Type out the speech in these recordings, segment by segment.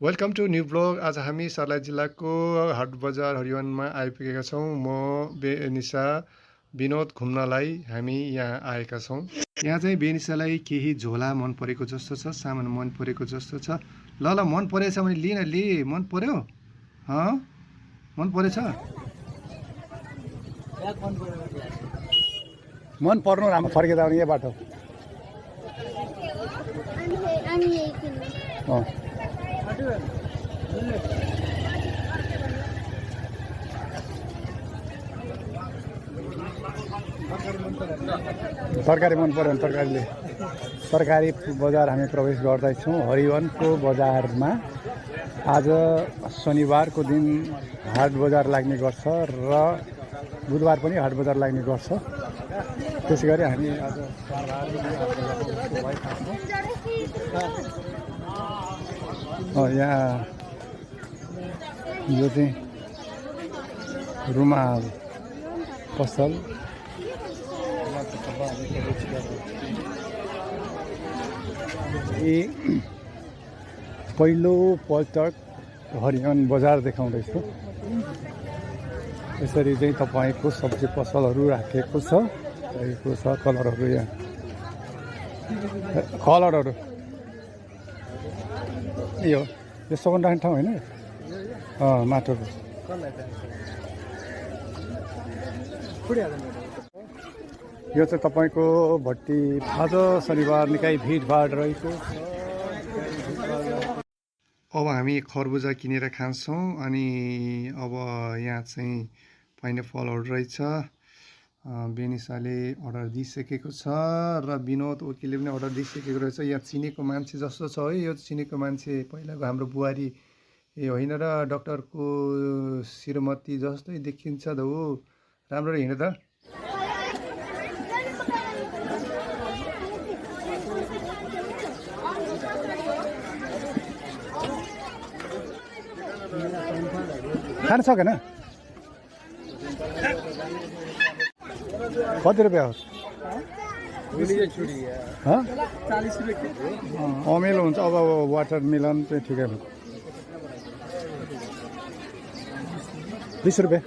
Welcome to new blog. आज हामी सर्लाही जिल्लाको हाट बजार हरिवनमा आइपुगेका छौँ। म बेनिसा विनोद घुम्नलाई हामी यहाँ आएका छौँ। यहाँ चाहिँ बेनिसालाई केही झोला मन परेको जस्तो छ, सामान मन परेको जस्तो छ। ल मन परेछ भने लिन लि। मन पर्यो? मन परेछ? मन पर्नु राम्रो फर्केर आउने यही बाटो। तरकारी मन पर्यो भने तरकारी बजार हामी प्रवेश गर्दैछौँ। हरिवनको बजारमा आज शनिबारको दिन हाट बजार लाग्ने गर्छ र बुधबार पनि हाट बजार लाग्ने गर्छ। त्यसैगरी हामी आज यहाँ यो चाहिँ रुमाल पसल पहिलो पटक हरिवन बजार देखाउँदैछु। यसरी चाहिँ तपाईँको सब्जी पसलहरू राखेको छ। कलरहरू यहाँ कलरहरू यो सगन राख्ने ठाउँ होइन? माटोको यो चाहिँ तपाईँको भट्टी। आज शनिबार निकै भिडभाड रहेको छ। अब हामी खरबुजा किनेर खान्छौँ। अनि अब यहाँ चाहिँ पाइनएप्पलहरू रहेछ। बेनिसाले अर्डर दिइसकेको छ र विनोद ओकीले पनि अर्डर दिइसकेको रहेछ। यहाँ चिनेको मान्छे जस्तो छ है। यो चिनेको मान्छे पहिलाको हाम्रो बुहारी होइन र डक्टरको श्रीमती जस्तै देखिन्छ त हो। राम्रो हिँड त। खान सकेन? कति रुपियाँ हो? अमिलो हुन्छ। अब वाटरमेलन चाहिँ ठिकै हुन्छ। 20 रुपियाँ।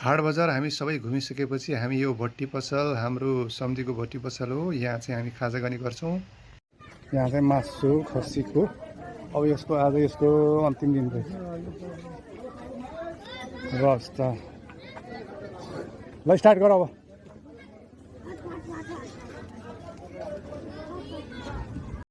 हाट बजार हामी सबै घुमिसकेपछि हामी यो भट्टी पसल, हाम्रो सम्झीको भट्टी पसल हो। यहाँ चाहिँ हामी खाजा गर्ने गर्छौँ। यहाँ चाहिँ मासु खसीको। अब आज यसको अन्तिम दिन रहेछ। रस त ल स्टार्ट गर अब।